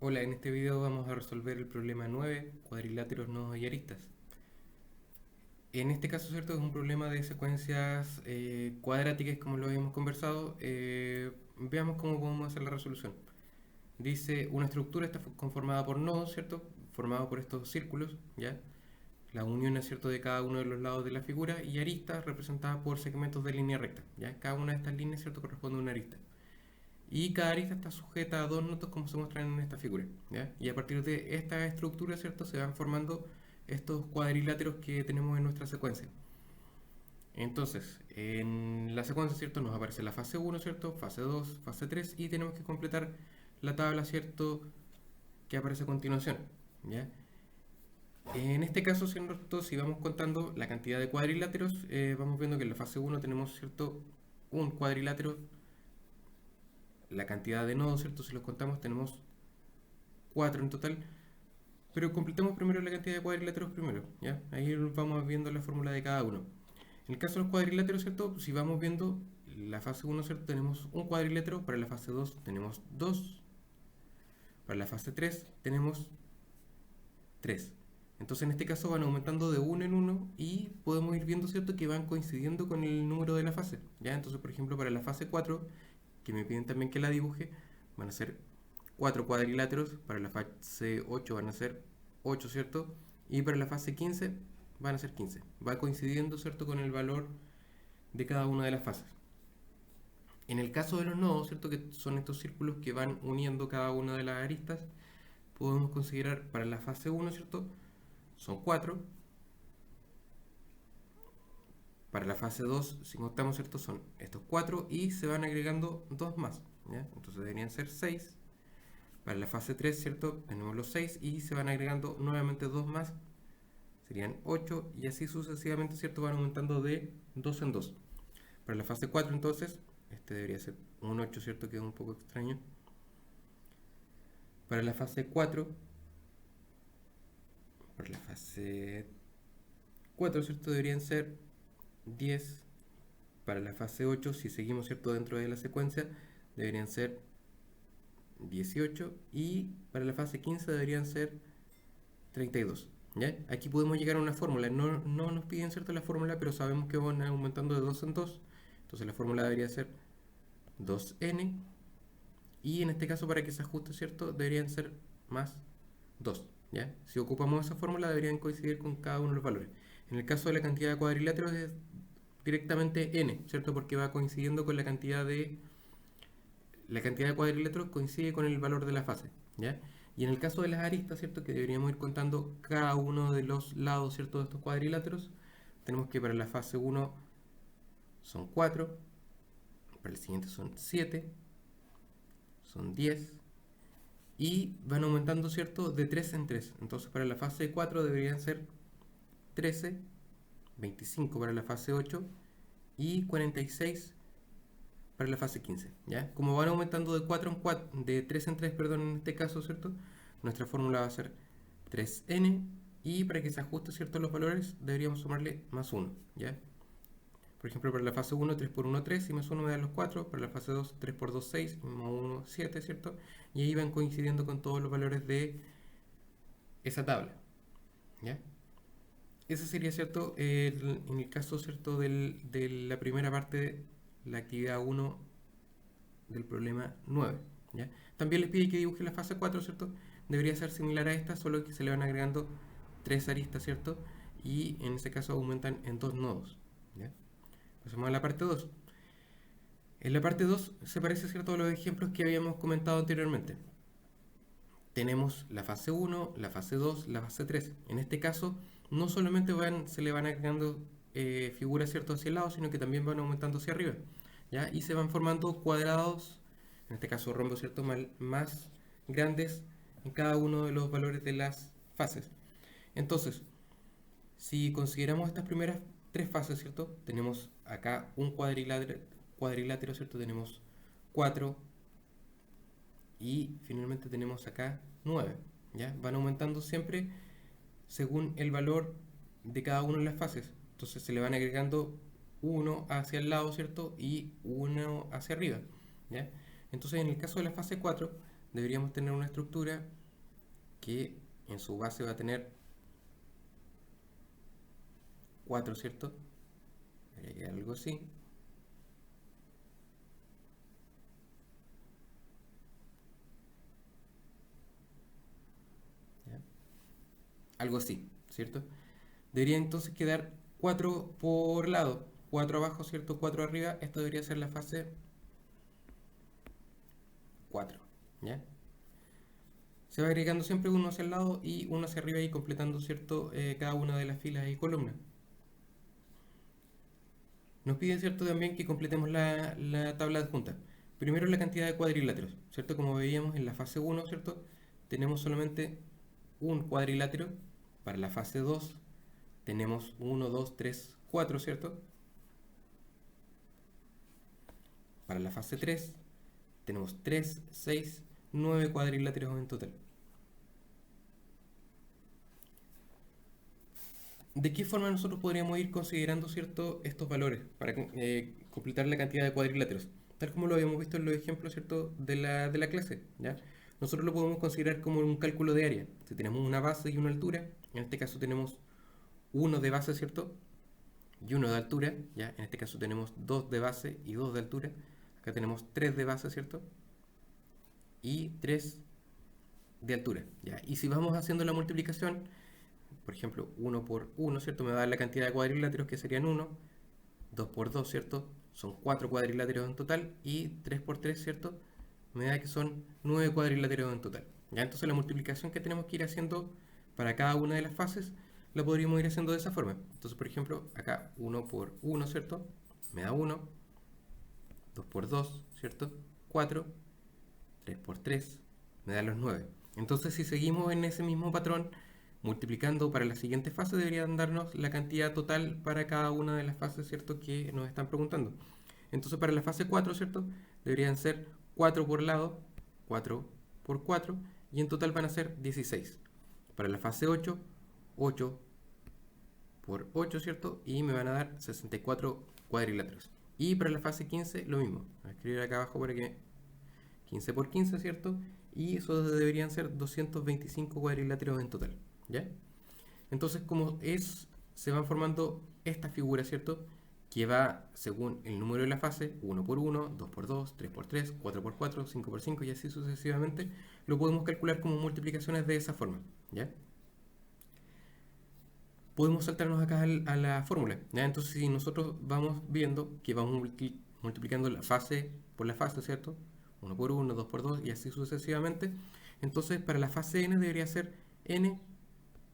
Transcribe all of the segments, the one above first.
Hola, en este video vamos a resolver el problema 9, cuadriláteros, nodos y aristas. En este caso, ¿cierto? Es un problema de secuencias cuadráticas, como lo habíamos conversado. Veamos cómo podemos hacer la resolución. Dice, una estructura está conformada por nodos, ¿cierto? Formado por estos círculos, ¿ya? La unión, es cierto, de cada uno de los lados de la figura y aristas representadas por segmentos de línea recta, ¿ya? Cada una de estas líneas, ¿cierto? Corresponde a una arista. Y cada arista está sujeta a dos nodos como se muestran en esta figura, ¿ya? Y a partir de esta estructura, ¿cierto? Se van formando estos cuadriláteros que tenemos en nuestra secuencia. Entonces, en la secuencia, ¿cierto? Nos aparece la fase 1, ¿cierto? Fase 2, fase 3 y tenemos que completar la tabla, ¿cierto? Que aparece a continuación, ¿ya? En este caso, ¿cierto? Si vamos contando la cantidad de cuadriláteros, vamos viendo que en la fase 1 tenemos, ¿cierto? Un cuadrilátero. La cantidad de nodos, ¿cierto? Si los contamos, tenemos 4 en total. Pero completemos primero la cantidad de cuadriláteros primero, ¿ya? Ahí vamos viendo la fórmula de cada uno. En el caso de los cuadriláteros, ¿cierto? Si vamos viendo la fase 1, ¿cierto? Tenemos un cuadrilátero, para la fase 2 tenemos 2, para la fase 3 tenemos 3. Entonces en este caso van aumentando de uno en uno y podemos ir viendo, ¿cierto? Que van coincidiendo con el número de la fase, ¿ya? Entonces, por ejemplo, para la fase 4, que me piden también que la dibuje, van a ser 4 cuadriláteros, para la fase 8 van a ser 8, ¿cierto? Y para la fase 15 van a ser 15. Va coincidiendo, ¿cierto?, con el valor de cada una de las fases. En el caso de los nodos, ¿cierto?, que son estos círculos que van uniendo cada una de las aristas, podemos considerar para la fase 1, ¿cierto?, son 4. Para la fase 2, si contamos, ¿cierto?, son estos 4 y se van agregando 2 más, ¿ya? Entonces deberían ser 6. Para la fase 3, ¿cierto? Tenemos los 6 y se van agregando nuevamente 2 más, serían 8 y así sucesivamente, ¿cierto? Van aumentando de 2 en 2. Para la fase 4, entonces, este debería ser un 8, ¿cierto? Que es un poco extraño. Para la fase 4, para la fase 4, ¿cierto? Deberían ser 10. Para la fase 8, si seguimos, ¿cierto? Dentro de la secuencia, deberían ser 18 y para la fase 15 deberían ser 32. ¿Ya? Aquí podemos llegar a una fórmula. No nos piden, ¿cierto?, la fórmula, pero sabemos que van aumentando de 2 en 2. Entonces la fórmula debería ser 2n. Y en este caso, para que se ajuste, ¿cierto?, deberían ser más 2. ¿Ya? Si ocupamos esa fórmula, deberían coincidir con cada uno de los valores. En el caso de la cantidad de cuadriláteros es directamente n, ¿cierto? Porque va coincidiendo con la cantidad de cuadriláteros coincide con el valor de la fase, ¿ya? Y en el caso de las aristas, ¿cierto? Que deberíamos ir contando cada uno de los lados, ¿cierto?, de estos cuadriláteros. Tenemos que para la fase 1 son 4, para el siguiente son 7, son 10, y van aumentando, ¿cierto?, de 3 en 3. Entonces para la fase 4 deberían ser 13, 25 para la fase 8 y 46 para la fase 15, ¿ya? Como van aumentando de 4 en 4, de 3 en 3, perdón, en este caso, ¿cierto? Nuestra fórmula va a ser 3n y para que se ajuste, ¿cierto?, los valores deberíamos sumarle más 1, ¿ya? Por ejemplo, para la fase 1, 3 por 1, 3 y más 1 me da los 4. Para la fase 2, 3 por 2, 6 y más 1, 7, ¿cierto? Y ahí van coincidiendo con todos los valores de esa tabla, ¿ya? Ese sería, ¿cierto?, en el caso, ¿cierto?, de la primera parte, la actividad 1 del problema 9, ¿ya? También les pide que dibuje la fase 4, ¿cierto? Debería ser similar a esta, solo que se le van agregando 3 aristas, ¿cierto? Y en ese caso aumentan en 2 nodos, ¿ya? Pasamos a la parte 2. En la parte 2 se parece, ¿cierto?, a los ejemplos que habíamos comentado anteriormente. Tenemos la fase 1, la fase 2, la fase 3. En este caso, no solamente se le van agregando figuras, ¿cierto?, hacia el lado, sino que también van aumentando hacia arriba, ¿ya? Y se van formando cuadrados, en este caso rombos, ¿cierto?, más grandes en cada uno de los valores de las fases. Entonces, si consideramos estas primeras 3 fases, ¿cierto?, tenemos acá un cuadrilátero, ¿cierto? Tenemos 4 y finalmente tenemos acá 9, ¿ya? Van aumentando siempre según el valor de cada una de las fases. Entonces se le van agregando uno hacia el lado, ¿cierto? Y uno hacia arriba, ¿ya? Entonces en el caso de la fase 4 deberíamos tener una estructura que en su base va a tener 4, ¿cierto? Debería quedar algo así. ¿Ya? Algo así, ¿cierto? Debería entonces quedar 4 por lado, 4 abajo, ¿cierto? 4 arriba. Esto debería ser la fase 4, ¿ya? Se va agregando siempre uno hacia el lado y uno hacia arriba y completando, ¿cierto? Cada una de las filas y columnas. Nos piden, ¿cierto? También que completemos la tabla adjunta. Primero la cantidad de cuadriláteros, ¿cierto? Como veíamos en la fase 1, ¿cierto? Tenemos solamente un cuadrilátero. Para la fase 2 tenemos 1, 2, 3, 4, ¿cierto? Para la fase 3 tenemos 3, 6, 9 cuadriláteros en total. ¿De qué forma nosotros podríamos ir considerando, ¿cierto?, estos valores para completar la cantidad de cuadriláteros? Tal como lo habíamos visto en los ejemplos, ¿cierto?, de la clase, ¿ya? Nosotros lo podemos considerar como un cálculo de área. Si tenemos una base y una altura, en este caso tenemos uno de base, ¿cierto?, y uno de altura, ¿ya? En este caso tenemos 2 de base y 2 de altura. Acá tenemos 3 de base, ¿cierto?, y 3 de altura, ¿ya? Y si vamos haciendo la multiplicación, por ejemplo, 1 por 1, ¿cierto? Me va a dar la cantidad de cuadriláteros que serían 1, 2 por 2, ¿cierto? Son 4 cuadriláteros en total y 3 por 3, ¿cierto? Me da que son 9 cuadriláteros en total. ¿Ya? Entonces la multiplicación que tenemos que ir haciendo para cada una de las fases la podríamos ir haciendo de esa forma. Entonces, por ejemplo, acá 1 por 1, ¿cierto? Me da 1, 2 por 2, ¿cierto? 4, 3 por 3, me da los 9. Entonces, si seguimos en ese mismo patrón, multiplicando para la siguiente fase, deberían darnos la cantidad total para cada una de las fases, ¿cierto?, que nos están preguntando. Entonces, para la fase 4, ¿cierto?, deberían ser 4 por lado, 4 por 4, y en total van a ser 16. Para la fase 8, 8 por 8, ¿cierto? Y me van a dar 64 cuadriláteros. Y para la fase 15, lo mismo. Voy a escribir acá abajo para que 15 por 15, ¿cierto? Y eso deberían ser 225 cuadriláteros en total, ¿ya? Entonces, como se van formando esta figura, ¿cierto?, que va según el número de la fase, 1 por 1, 2 por 2, 3 por 3, 4 por 4, 5 por 5 y así sucesivamente, lo podemos calcular como multiplicaciones de esa forma, ¿ya? Podemos saltarnos acá a la fórmula, ¿ya? Entonces, si nosotros vamos viendo que vamos multiplicando la fase por la fase, ¿cierto? 1 por 1, 2 por 2 y así sucesivamente, entonces para la fase n debería ser n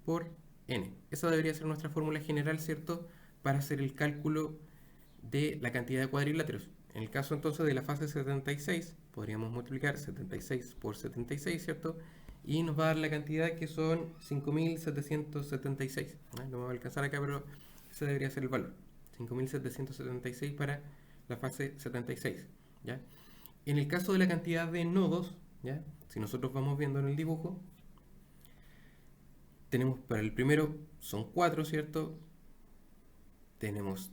por n. Esa debería ser nuestra fórmula general, ¿cierto?, para hacer el cálculo de la cantidad de cuadriláteros. En el caso entonces de la fase 76, podríamos multiplicar 76 por 76, ¿cierto? Y nos va a dar la cantidad que son 5776. No me va a alcanzar acá, pero ese debería ser el valor. 5776 para la fase 76, ¿ya? En el caso de la cantidad de nodos, ¿ya?, si nosotros vamos viendo en el dibujo, tenemos para el primero son 4, ¿cierto? Tenemos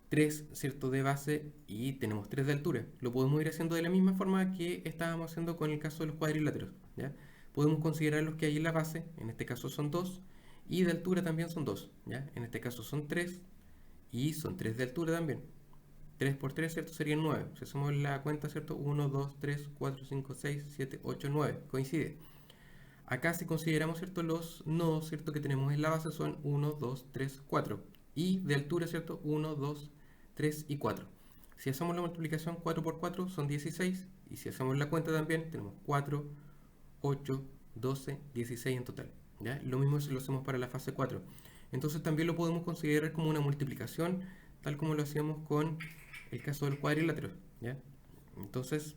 3, ¿cierto?, de base y tenemos 3 de altura. Lo podemos ir haciendo de la misma forma que estábamos haciendo con el caso de los cuadriláteros, ¿ya? Podemos considerar los que hay en la base, en este caso son 2, y de altura también son 2, ¿ya? En este caso son 3 y son 3 de altura también. 3 por 3, ¿cierto?, serían 9. Si hacemos la cuenta, ¿cierto?, 1, 2, 3, 4, 5, 6, 7, 8, 9. Coincide. Acá si consideramos, ¿cierto?, los nodos, ¿cierto?, que tenemos en la base son 1, 2, 3, 4. Y de altura, ¿cierto?, 1, 2, 3 y 4. Si hacemos la multiplicación 4 por 4 son 16. Y si hacemos la cuenta también tenemos 4, 8, 12, 16 en total, ¿ya? Lo mismo si lo hacemos para la fase 4. Entonces también lo podemos considerar como una multiplicación, tal como lo hacíamos con el caso del cuadrilátero, ¿ya? Entonces,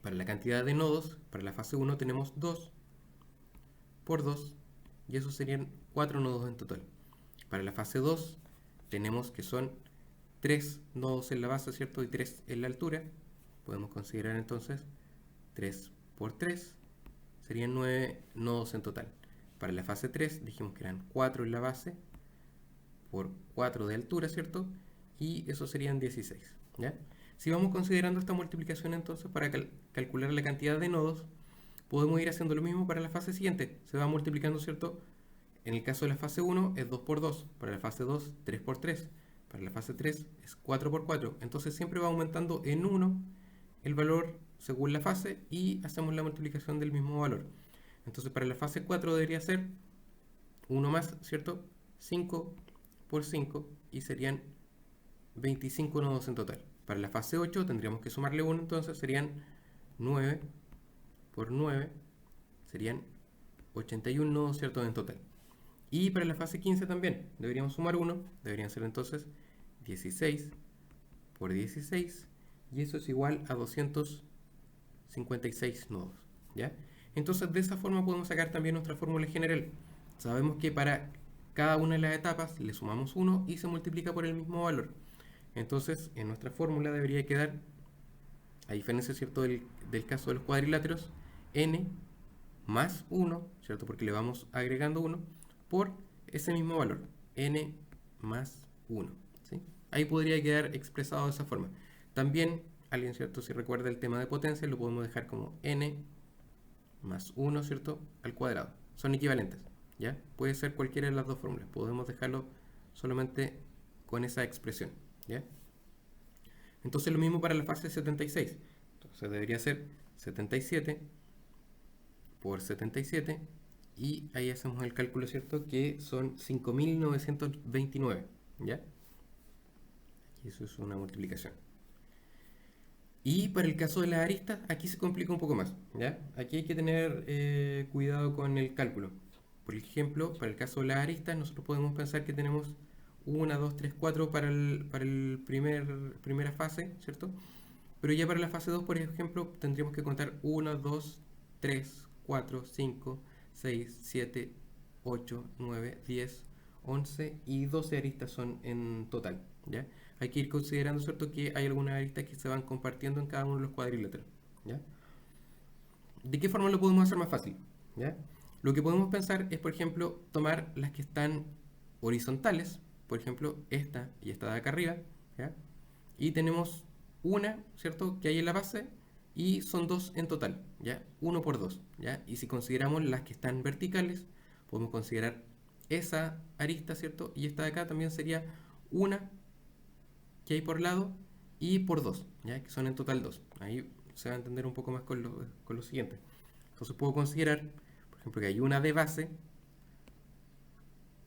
para la cantidad de nodos, para la fase 1 tenemos 2 por 2, y eso serían 4 nodos en total. Para la fase 2 tenemos que son 3 nodos en la base, ¿cierto?, y 3 en la altura. Podemos considerar entonces 3 por 3, serían 9 nodos en total. Para la fase 3 dijimos que eran 4 en la base por 4 de altura, ¿cierto?, y eso serían 16, ¿ya? Si vamos considerando esta multiplicación entonces para calcular la cantidad de nodos, podemos ir haciendo lo mismo para la fase siguiente. Se va multiplicando, ¿cierto? En el caso de la fase 1 es 2 por 2, para la fase 2 3 por 3, para la fase 3 es 4 por 4. Entonces siempre va aumentando en 1 el valor según la fase y hacemos la multiplicación del mismo valor. Entonces para la fase 4 debería ser 1 más, ¿cierto? 5 por 5 y serían 25 nodos en total. Para la fase 8 tendríamos que sumarle 1, entonces serían 9 por 9, serían 81 nodos, ¿cierto? En total. Y para la fase 15 también deberíamos sumar 1, deberían ser entonces 16 por 16 y eso es igual a 256 nodos, ¿ya? Entonces de esa forma podemos sacar también nuestra fórmula general. Sabemos que para cada una de las etapas le sumamos 1 y se multiplica por el mismo valor. Entonces en nuestra fórmula debería quedar, a diferencia, ¿cierto?, del caso de los cuadriláteros, n más 1, ¿cierto?, porque le vamos agregando 1, por ese mismo valor, n más 1, ¿sí? Ahí podría quedar expresado de esa forma. También, alguien, ¿cierto?, si recuerda el tema de potencia, lo podemos dejar como n más 1, ¿cierto?, al cuadrado. Son equivalentes, ¿ya? Puede ser cualquiera de las dos fórmulas. Podemos dejarlo solamente con esa expresión, ¿ya? Entonces lo mismo para la fase 76. Entonces debería ser 77 por 77 y ahí hacemos el cálculo, ¿cierto? Que son 5.929, ¿ya? Y eso es una multiplicación. Y para el caso de las aristas, aquí se complica un poco más, ¿ya? Aquí hay que tener cuidado con el cálculo. Por ejemplo, para el caso de las aristas, nosotros podemos pensar que tenemos 1, 2, 3, 4 para el primera fase, ¿cierto? Pero ya para la fase 2, por ejemplo, tendríamos que contar 1, 2, 3, 4, 5, 6, 7, 8, 9, 10, 11 y 12 aristas son en total, ¿ya? Hay que ir considerando, ¿cierto?, que hay algunas aristas que se van compartiendo en cada uno de los cuadriláteros, ¿ya? ¿De qué forma lo podemos hacer más fácil? ¿Ya? Lo que podemos pensar es, por ejemplo, tomar las que están horizontales, por ejemplo, esta y esta de acá arriba, ¿ya? Y tenemos una, ¿cierto?, que hay en la base y son dos en total, ¿ya? 1 por 2, ¿ya? Y si consideramos las que están verticales, podemos considerar esa arista, ¿cierto? Y esta de acá también sería una que hay por lado y por 2, ¿ya? Que son en total 2. Ahí se va a entender un poco más con lo siguiente. Entonces puedo considerar, por ejemplo, que hay una de base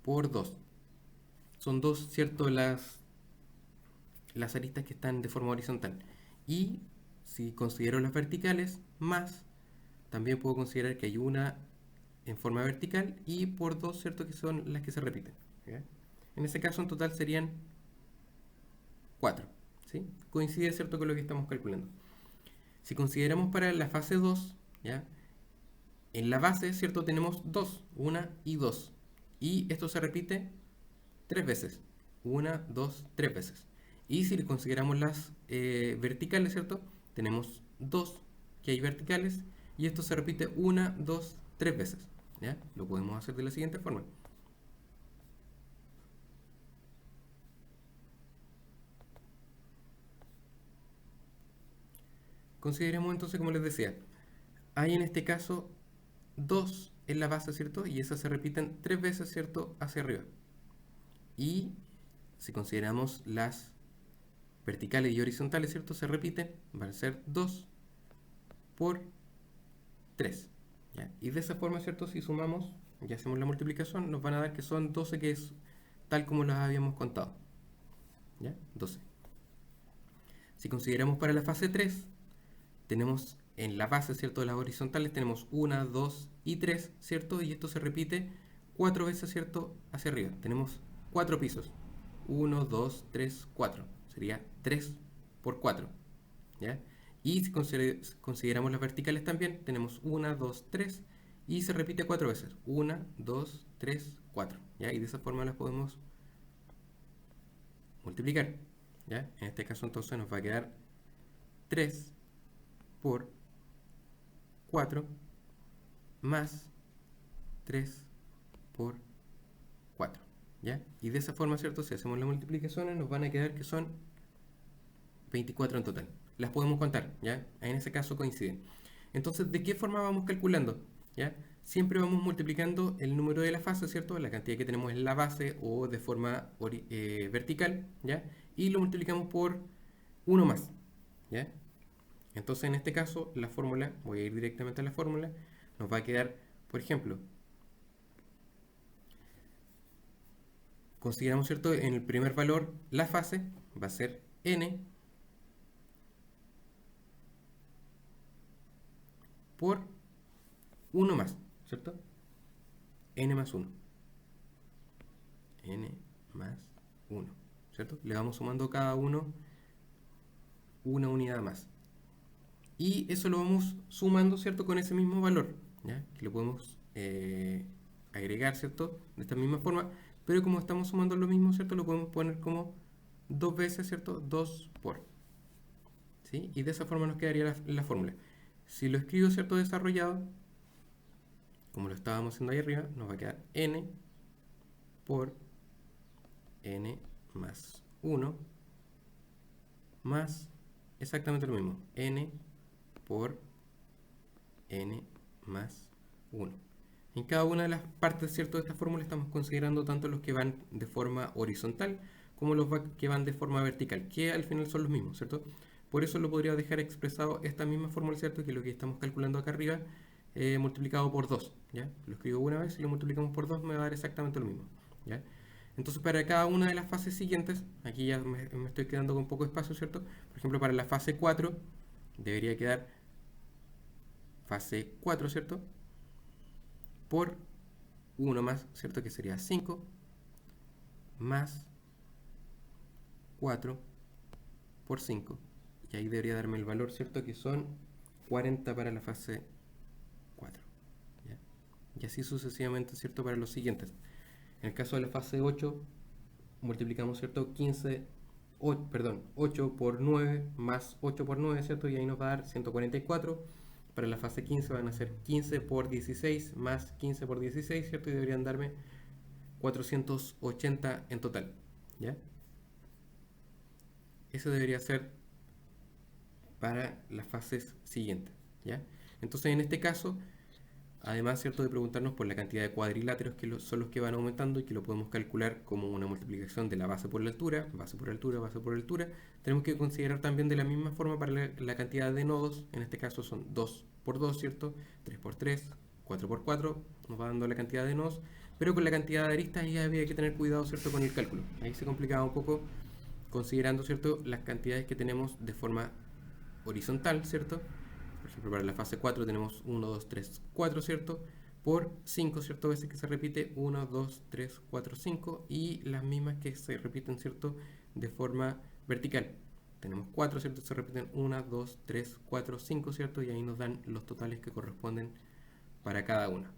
por 2. Son dos, ¿cierto?, las aristas que están de forma horizontal. Y si considero las verticales, más, también puedo considerar que hay una en forma vertical y por 2, ¿cierto?, que son las que se repiten, ¿ya? En ese caso, en total serían 4, ¿sí? Coincide, ¿cierto?, con lo que estamos calculando. Si consideramos para la fase 2, ¿ya? En la base, ¿cierto?, tenemos 2, 1 y 2. Y esto se repite 3 veces. 1, 2, 3 veces. Y si consideramos las verticales, ¿cierto?, tenemos 2 que hay verticales y esto se repite 1, 2, 3 veces, ¿ya? Lo podemos hacer de la siguiente forma. Consideremos entonces, como les decía, hay en este caso 2 en la base, ¿cierto? Y esas se repiten 3 veces, ¿cierto?, hacia arriba. Y si consideramos las verticales y horizontales, ¿cierto?, se repiten, van a ser 2 por 3, ¿ya? Y de esa forma, ¿cierto?, si sumamos y hacemos la multiplicación, nos van a dar que son 12, que es tal como las habíamos contado, ¿ya? 12. Si consideramos para la fase 3, tenemos en la base, ¿cierto?, de las horizontales, tenemos 1, 2 y 3, ¿cierto? Y esto se repite 4 veces, ¿cierto?, hacia arriba. Tenemos 4 pisos. 1, 2, 3, 4. Sería 3 por 4, ¿ya? Y si consideramos las verticales también, tenemos 1, 2, 3 y se repite 4 veces. 1, 2, 3, 4, ¿ya? Y de esa forma las podemos multiplicar, ¿ya? En este caso entonces nos va a quedar 3 por 4 más 3 por 4, ¿ya? Y de esa forma, ¿cierto? Si hacemos las multiplicaciones, nos van a quedar que son 24 en total. Las podemos contar, ¿ya? En ese caso coinciden. Entonces, ¿de qué forma vamos calculando? ¿Ya? Siempre vamos multiplicando el número de la fase, ¿cierto? La cantidad que tenemos en la base o de forma vertical, ¿ya? Y lo multiplicamos por uno más, ¿ya? Entonces, en este caso, la fórmula, voy a ir directamente a la fórmula, nos va a quedar, por ejemplo, consideramos, ¿cierto? En el primer valor, la fase va a ser n por 1 más, ¿cierto? N más 1. N más 1, ¿cierto? Le vamos sumando cada uno una unidad más. Y eso lo vamos sumando, ¿cierto? Con ese mismo valor, ¿ya? Que lo podemos agregar, ¿cierto? De esta misma forma, pero como estamos sumando lo mismo, ¿cierto? Lo podemos poner como 2 veces, ¿cierto? 2 por, ¿sí? Y de esa forma nos quedaría la fórmula. Si lo escribo, ¿cierto? Desarrollado, como lo estábamos haciendo ahí arriba, nos va a quedar n por n más 1 más exactamente lo mismo, n por n más 1. En cada una de las partes, ¿cierto? De esta fórmula estamos considerando tanto los que van de forma horizontal como los que van de forma vertical, que al final son los mismos, ¿cierto? Por eso lo podría dejar expresado esta misma fórmula, ¿cierto? Que lo que estamos calculando acá arriba multiplicado por 2, ¿ya? Lo escribo una vez y lo multiplicamos por 2 me va a dar exactamente lo mismo, ¿ya? Entonces para cada una de las fases siguientes, aquí ya me estoy quedando con poco espacio, ¿cierto? Por ejemplo, para la fase 4 debería quedar fase 4, ¿cierto? Por 1 más, ¿cierto? Que sería 5 más 4 por 5. Y ahí debería darme el valor, ¿cierto? Que son 40 para la fase 4. ¿Ya? Y así sucesivamente, ¿cierto? Para los siguientes. En el caso de la fase 8, multiplicamos, ¿cierto? 8 por 9 más 8 por 9, ¿cierto? Y ahí nos va a dar 144. Para la fase 15 van a ser 15 por 16 más 15 por 16, ¿cierto? Y deberían darme 480 en total, ¿ya? Eso debería ser para las fases siguientes, ¿ya? Entonces, en este caso, además, ¿cierto?, de preguntarnos por la cantidad de cuadriláteros que son los que van aumentando y que lo podemos calcular como una multiplicación de la base por la altura, base por altura, base por altura, tenemos que considerar también de la misma forma para la cantidad de nodos, en este caso son 2 por 2, ¿cierto?, 3 por 3, 4 por 4, nos va dando la cantidad de nodos, pero con la cantidad de aristas ya había que tener cuidado, ¿cierto?, con el cálculo. Ahí se complicaba un poco considerando, ¿cierto?, las cantidades que tenemos de forma horizontal, ¿cierto? Por ejemplo, para la fase 4 tenemos 1, 2, 3, 4, ¿cierto? Por 5, ¿cierto? Veces que se repite 1, 2, 3, 4, 5 y las mismas que se repiten, ¿cierto? De forma vertical. Tenemos 4, ¿cierto? Se repiten 1, 2, 3, 4, 5, ¿cierto? Y ahí nos dan los totales que corresponden para cada una.